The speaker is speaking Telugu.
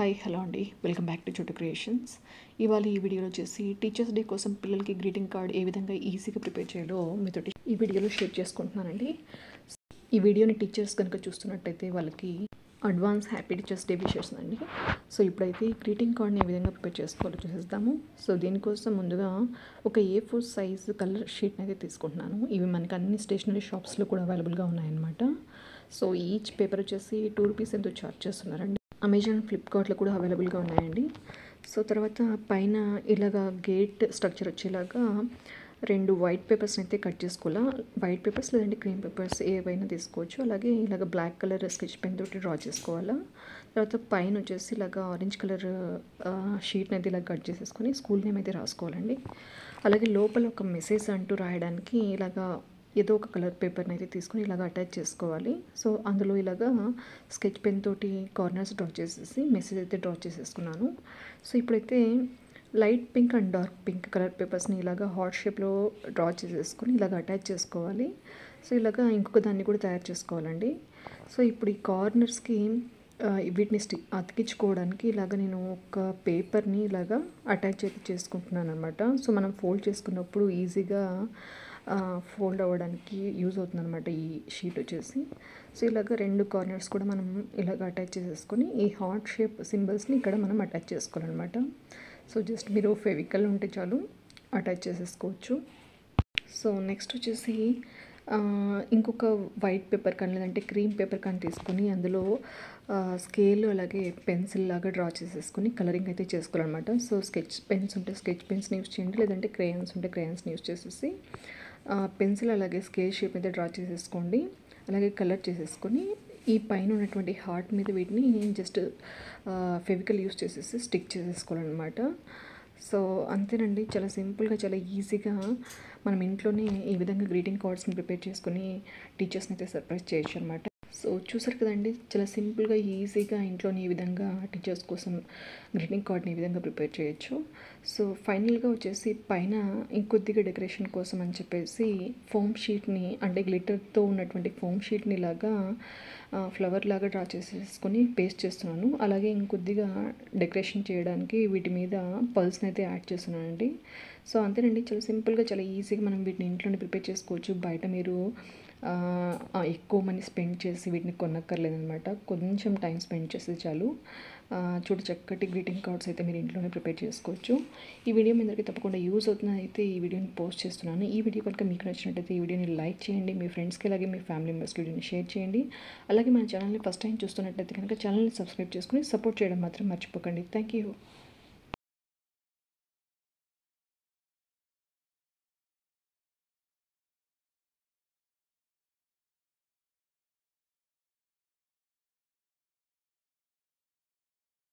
హాయ్ హలో అండి, వెల్కమ్ బ్యాక్ టు చోటు క్రియేషన్స్. ఇవాళ ఈ వీడియోలో వచ్చేసి టీచర్స్ డే కోసం పిల్లలకి గ్రీటింగ్ కార్డ్ ఏ విధంగా ఈజీగా ప్రిపేర్ చేయాలో మీతోటి ఈ వీడియోలో షేర్ చేసుకుంటున్నానండి. ఈ వీడియోని టీచర్స్ కనుక చూస్తున్నట్టయితే వాళ్ళకి advance happy teachers day wishes అండి. సో ఇప్పుడైతే గ్రీటింగ్ కార్డ్ని ఏ విధంగా ప్రిపేర్ చేసుకోవాలో చూసేద్దాము. సో దీనికోసం ముందుగా ఒక A4 సైజు కలర్ షీట్ని అయితే తీసుకుంటున్నాను. ఇవి మనకి అన్ని స్టేషనరీ షాప్స్లో కూడా అవైలబుల్గా ఉన్నాయన్నమాట. సో ఈచ్ పేపర్ వచ్చేసి 2 రూపీస్ ఎంతో ఛార్జ్ చేస్తున్నారండి. అమెజాన్, ఫ్లిప్కార్ట్లో కూడా అవైలబుల్గా ఉన్నాయండి. సో తర్వాత పైన ఇలాగా గేట్ స్ట్రక్చర్ వచ్చేలాగా 2 వైట్ పేపర్స్ని అయితే కట్ చేసుకోవాలా. వైట్ పేపర్స్ లేదంటే క్రీమ్ పేపర్స్ ఏవైనా తీసుకోవచ్చు. అలాగే ఇలాగ బ్లాక్ కలర్ స్కెచ్ పెన్ తోటి డ్రా చేసుకోవాలా. తర్వాత పైన వచ్చేసి ఇలాగ ఆరెంజ్ కలర్ షీట్ని అయితే ఇలా కట్ చేసేసుకొని స్కూల్ నేమ్ అయితే రాసుకోవాలండి. అలాగే లోపల ఒక మెసేజ్ అంటూ రాయడానికి ఇలాగా ఏదో ఒక కలర్ పేపర్ని అయితే తీసుకొని ఇలాగ అటాచ్ చేసుకోవాలి. సో అందులో ఇలాగా స్కెచ్ పెన్ తోటి కార్నర్స్ డ్రా చేసేసి మెసేజ్ అయితే డ్రా చేసేసుకున్నాను. సో ఇప్పుడైతే light pink and dark pink colour పేపర్స్ని ఇలాగా హార్ట్ షేప్లో డ్రా చేసేసుకొని ఇలాగ అటాచ్ చేసుకోవాలి. సో ఇలాగా ఇంకొక దాన్ని కూడా తయారు చేసుకోవాలండి. సో ఇప్పుడు ఈ కార్నర్స్కి వీటిని అతికించుకోవడానికి ఇలాగ నేను ఒక పేపర్ని ఇలాగా అటాచ్ అయితే చేసుకుంటున్నాను అనమాట. సో మనం ఫోల్డ్ చేసుకున్నప్పుడు ఈజీగా ఫోల్డ్ అవ్వడానికి యూజ్ అవుతుంది అనమాట ఈ షీట్ వచ్చేసి. సో ఇలాగ 2 కార్నర్స్ కూడా మనం ఇలాగ అటాచ్ చేసేసుకొని ఈ హార్ట్ షేప్ సింబల్స్ని ఇక్కడ మనం అటాచ్ చేసుకోవాలన్నమాట. సో జస్ట్ మీరు ఫెవికల్ ఉంటే చాలు అటాచ్ చేసేసుకోవచ్చు. సో నెక్స్ట్ వచ్చేసి ఇంకొక వైట్ పేపర్ కానీ లేదంటే క్రీమ్ పేపర్ కానీ తీసుకొని అందులో స్కేల్ అలాగే పెన్సిల్ లాగా డ్రా చేసేసుకొని కలరింగ్ అయితే చేసుకోవాలన్నమాట. సో స్కెచ్ పెన్స్ ఉంటే స్కెచ్ పెన్స్ని యూస్ చేయండి, లేదంటే క్రేయాన్స్ ఉంటే క్రేయాన్స్ని యూస్ చేసేసి పెన్సిల్ అలాగే స్కేల్ షేప్ అయితే డ్రా చేసేసుకోండి. అలాగే కలర్ చేసేసుకొని ఈ పైన ఉన్నటువంటి హార్ట్ మీద వీటిని జస్ట్ ఫెవికల్ యూస్ చేసేసి స్టిక్ చేసేసుకోవాలన్నమాట. సో అంతేనండి, చాలా సింపుల్గా చాలా ఈజీగా మనం ఇంట్లోనే ఈ విధంగా గ్రీటింగ్ కార్డ్స్ని ప్రిపేర్ చేసుకొని టీచర్స్ని అయితే సర్ప్రైజ్ చేయొచ్చు అనమాట. సో చూసారు కదండి, చాలా సింపుల్గా ఈజీగా ఇంట్లోనే ఈ విధంగా టీచర్స్ కోసం గ్రీటింగ్ కార్డ్ని ఈ విధంగా ప్రిపేర్ చేయొచ్చు. సో ఫైనల్గా వచ్చేసి పైన ఇంకొద్దిగా డెకరేషన్ కోసం అని చెప్పేసి ఫోమ్ షీట్ని అంటే గ్లిటర్తో ఉన్నటువంటి ఫోమ్ షీట్ని ఇలాగా ఫ్లవర్ లాగా డ్రా చేసేసుకొని పేస్ట్ చేస్తున్నాను. అలాగే ఇంకొద్దిగా డెకరేషన్ చేయడానికి వీటి మీద పల్స్ని అయితే యాడ్ చేస్తున్నానండి. సో అంతేనండి, చాలా సింపుల్గా చాలా ఈజీగా మనం వీటిని ఇంట్లోనే ప్రిపేర్ చేసుకోవచ్చు. బయట మీరు ఎక్కువ మనీ స్పెండ్ చేసి వీటిని కొనక్కర్లేదనమాట. కొంచెం టైం స్పెండ్ చేస్తే చాలు చూడు చక్కటి గ్రీటింగ్ కార్డ్స్ అయితే మీరు ఇంట్లోనే ప్రిపేర్ చేసుకోవచ్చు. ఈ వీడియో మీ అందరికీ తప్పకుండా యూజ్ అవుతుందని అయితే ఈ వీడియోని పోస్ట్ చేస్తున్నాను. ఈ వీడియో కనుక మీకు నచ్చినట్టయితే ఈ వీడియోని లైక్ చేయండి, మీ ఫ్రెండ్స్కి అలాగే మీ ఫ్యామిలీ మెంబర్స్కి వీడియోని షేర్ చేయండి. అలాగే మన ఛానల్ని ఫస్ట్ టైం చూస్తున్నట్టయితే కనుక ఛానల్ని సబ్స్క్రైబ్ చేసుకుని సపోర్ట్ చేయడం మాత్రం మర్చిపోకండి. Thank you.